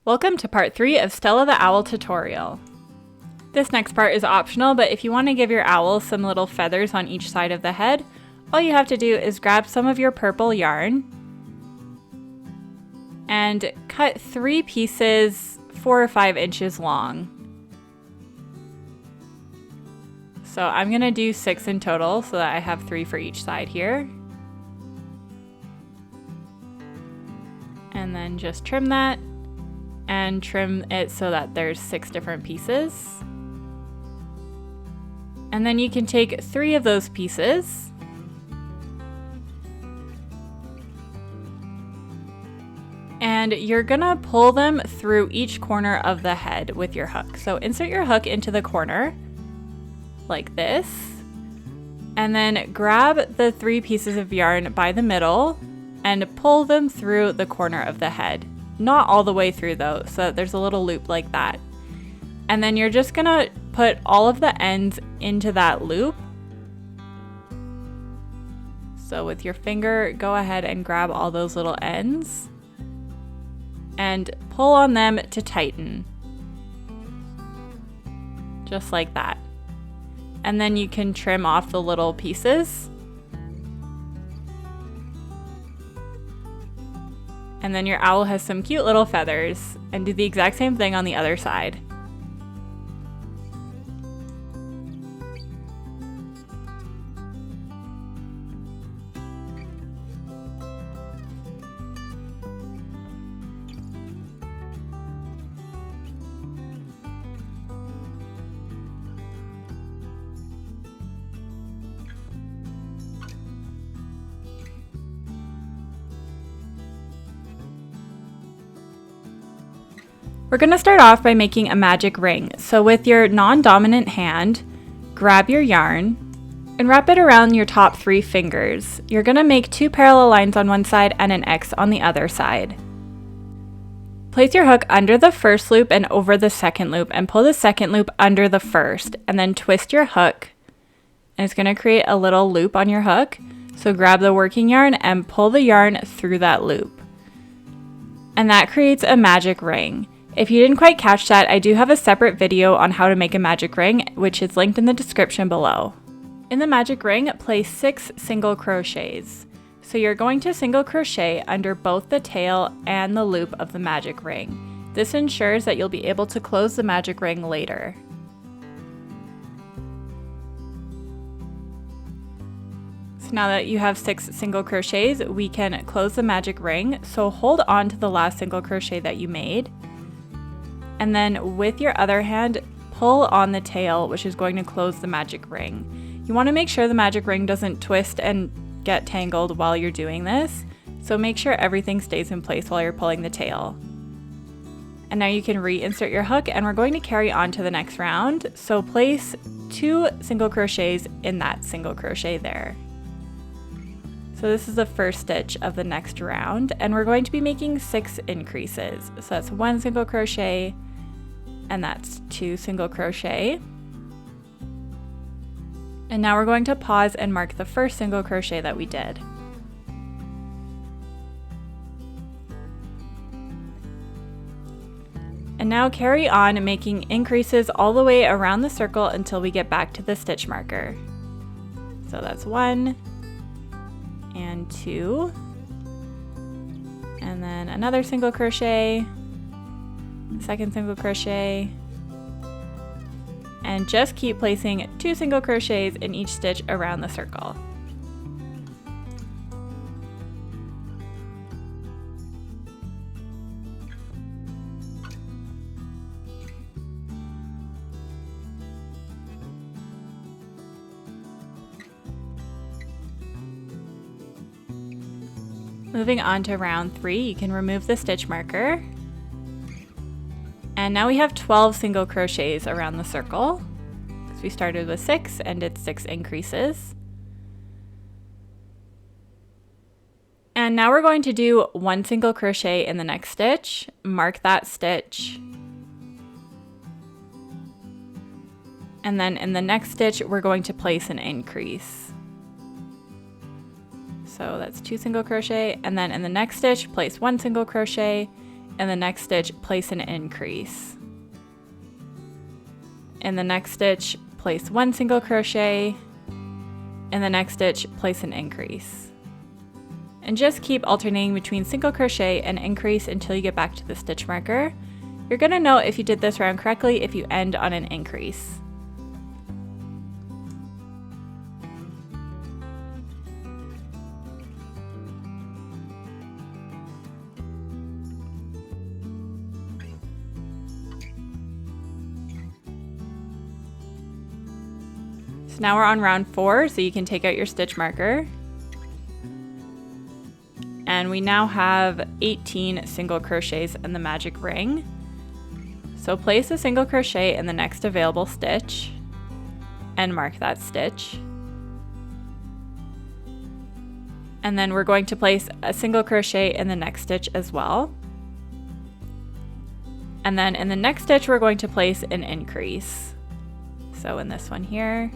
Welcome to part 3 of Stella the Owl tutorial. This next part is optional, but if you want to give your owl some little feathers on each side of the head, all you have to do is grab some of your purple yarn and cut 3 pieces 4 or 5 inches long. So I'm going to do 6 in total so that I have 3 for each side here. And then just trim that and trim it so that there's 6 different pieces. And then you can take 3 of those pieces and you're gonna pull them through each corner of the head with your hook. So insert your hook into the corner like this, and then grab the 3 pieces of yarn by the middle and pull them through the corner of the head. Not all the way through though, so there's a little loop like that. And then you're just gonna put all of the ends into that loop. So with your finger, go ahead and grab all those little ends and pull on them to tighten. Just like that. And then you can trim off the little pieces. And then your owl has some cute little feathers, and do the exact same thing on the other side. We're going to start off by making a magic ring. So with your non-dominant hand, grab your yarn and wrap it around your top 3 fingers. You're going to make 2 parallel lines on one side and an X on the other side. Place your hook under the first loop and over the second loop, and pull the second loop under the first, and then twist your hook. And it's going to create a little loop on your hook. So grab the working yarn and pull the yarn through that loop. And that creates a magic ring. If you didn't quite catch that, I do have a separate video on how to make a magic ring, which is linked in the description below. In the magic ring, place 6 single crochets. So you're going to single crochet under both the tail and the loop of the magic ring. This ensures that you'll be able to close the magic ring later. So now that you have 6 single crochets, we can close the magic ring. So hold on to the last single crochet that you made. And then with your other hand, pull on the tail, which is going to close the magic ring. You want to make sure the magic ring doesn't twist and get tangled while you're doing this. So make sure everything stays in place while you're pulling the tail. And now you can reinsert your hook, and we're going to carry on to the next round. So place 2 single crochets in that single crochet there. So this is the first stitch of the next round, and we're going to be making 6 increases. So that's 1 single crochet, and that's 2 single crochet. And now we're going to pause and mark the first single crochet that we did. And now carry on making increases all the way around the circle until we get back to the stitch marker. So that's 1 and 2, and then another single crochet, second single crochet, and just keep placing 2 single crochets in each stitch around the circle. Moving on to round 3, you can remove the stitch marker. And now we have 12 single crochets around the circle. So we started with 6 and did 6 increases. And now we're going to do 1 single crochet in the next stitch. Mark that stitch. And then in the next stitch, we're going to place an increase. So that's 2 single crochet, and then in the next stitch, place 1 single crochet, In the next stitch, place an increase. In the next stitch, place 1 single crochet. In the next stitch, place an increase. And just keep alternating between single crochet and increase until you get back to the stitch marker. You're going to know if you did this round correctly if you end on an increase. So now we're on round 4, so you can take out your stitch marker. And we now have 18 single crochets in the magic ring. So place a single crochet in the next available stitch and mark that stitch. And then we're going to place a single crochet in the next stitch as well. And then in the next stitch, we're going to place an increase. So in this one here,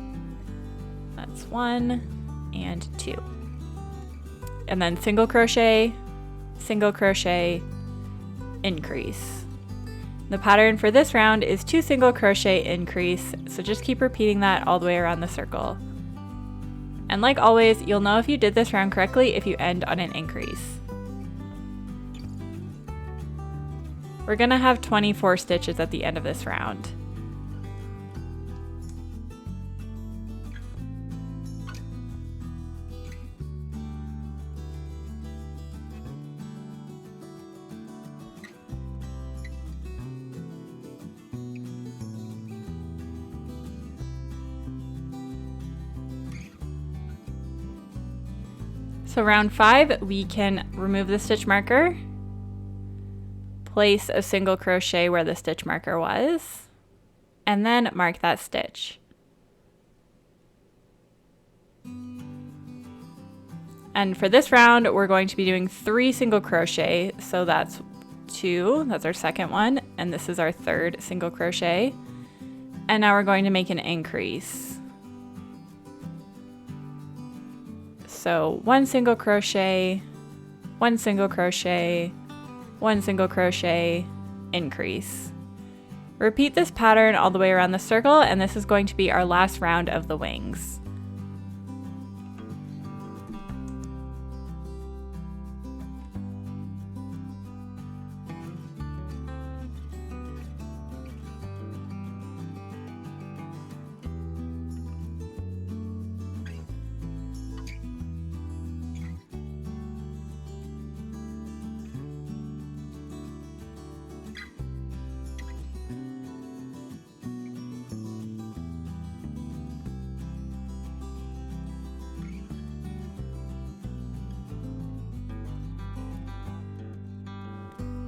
that's 1 and 2. And then single crochet, increase. The pattern for this round is 2 single crochet, increase, so just keep repeating that all the way around the circle. And like always, you'll know if you did this round correctly if you end on an increase. We're gonna have 24 stitches at the end of this round. So round 5, we can remove the stitch marker, place a single crochet where the stitch marker was, and then mark that stitch. And for this round, we're going to be doing 3 single crochet, so that's 2, that's our second one, and this is our third single crochet. And now we're going to make an increase. So 1 single crochet, 1 single crochet, 1 single crochet, increase. Repeat this pattern all the way around the circle, and this is going to be our last round of the wings.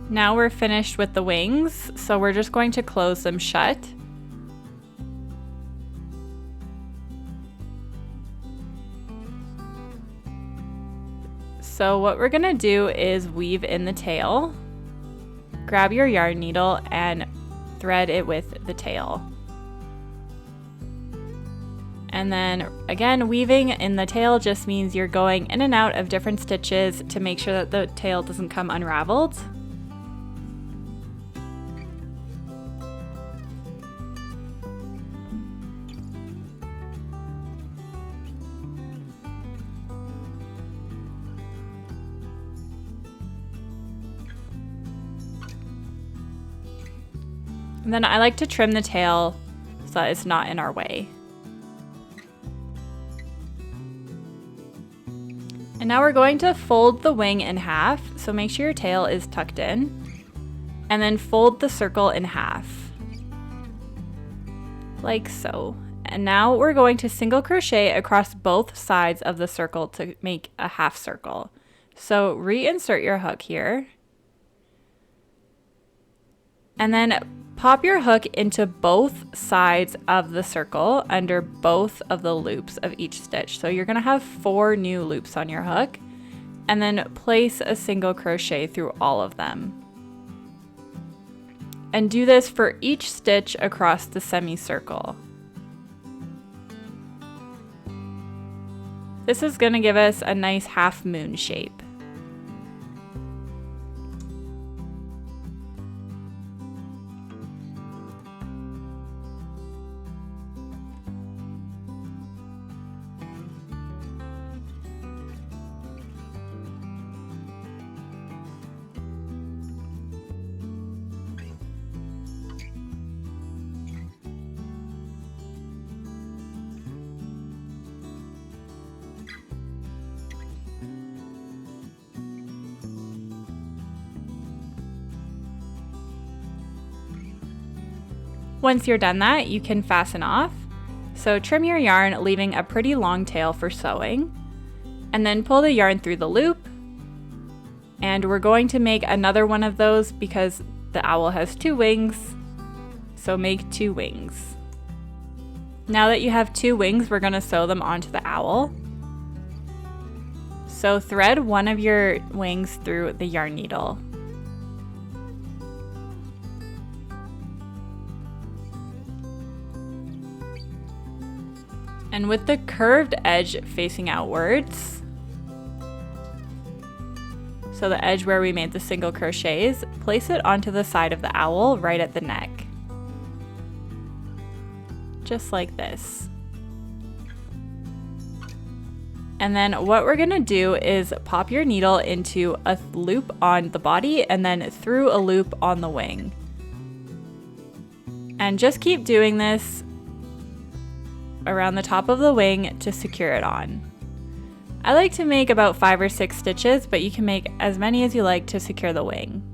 Now we're finished with the wings, so we're just going to close them shut. So what we're gonna do is weave in the tail. Grab your yarn needle and thread it with the tail. And then again, weaving in the tail just means you're going in and out of different stitches to make sure that the tail doesn't come unraveled. And then I like to trim the tail so that it's not in our way. And now we're going to fold the wing in half, so make sure your tail is tucked in. And then fold the circle in half. Like so. And now we're going to single crochet across both sides of the circle to make a half circle. So reinsert your hook here. And then pop your hook into both sides of the circle under both of the loops of each stitch. So you're gonna have 4 new loops on your hook, and then place a single crochet through all of them. And do this for each stitch across the semicircle. This is gonna give us a nice half moon shape. Once you're done that, you can fasten off. So trim your yarn, leaving a pretty long tail for sewing, and then pull the yarn through the loop. And we're going to make another one of those because the owl has 2 wings, so make 2 wings. Now that you have 2 wings, we're going to sew them onto the owl. So thread one of your wings through the yarn needle. And with the curved edge facing outwards, so the edge where we made the single crochets, place it onto the side of the owl right at the neck. Just like this. And then what we're gonna do is pop your needle into a loop on the body and then through a loop on the wing. And just keep doing this around the top of the wing to secure it on. I like to make about 5 or 6 stitches, but you can make as many as you like to secure the wing.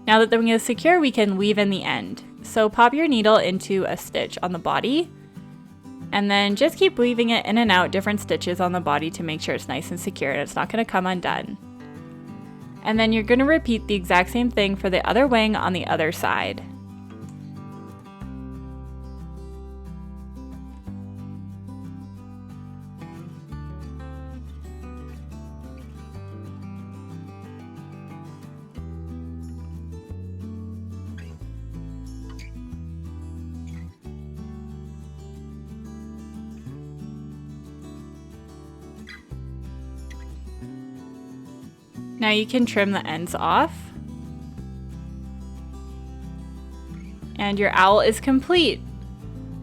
Now that the wing is secure, we can weave in the end. So pop your needle into a stitch on the body, and then just keep weaving it in and out different stitches on the body to make sure it's nice and secure and it's not going to come undone. And then you're going to repeat the exact same thing for the other wing on the other side. Now you can trim the ends off. And your owl is complete.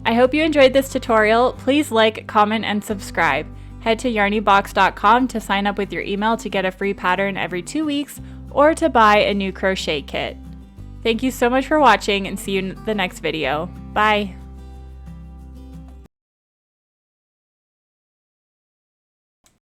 I hope you enjoyed this tutorial. Please like, comment, and subscribe. Head to yarnybox.com to sign up with your email to get a free pattern every 2 weeks or to buy a new crochet kit. Thank you so much for watching and see you in the next video. Bye!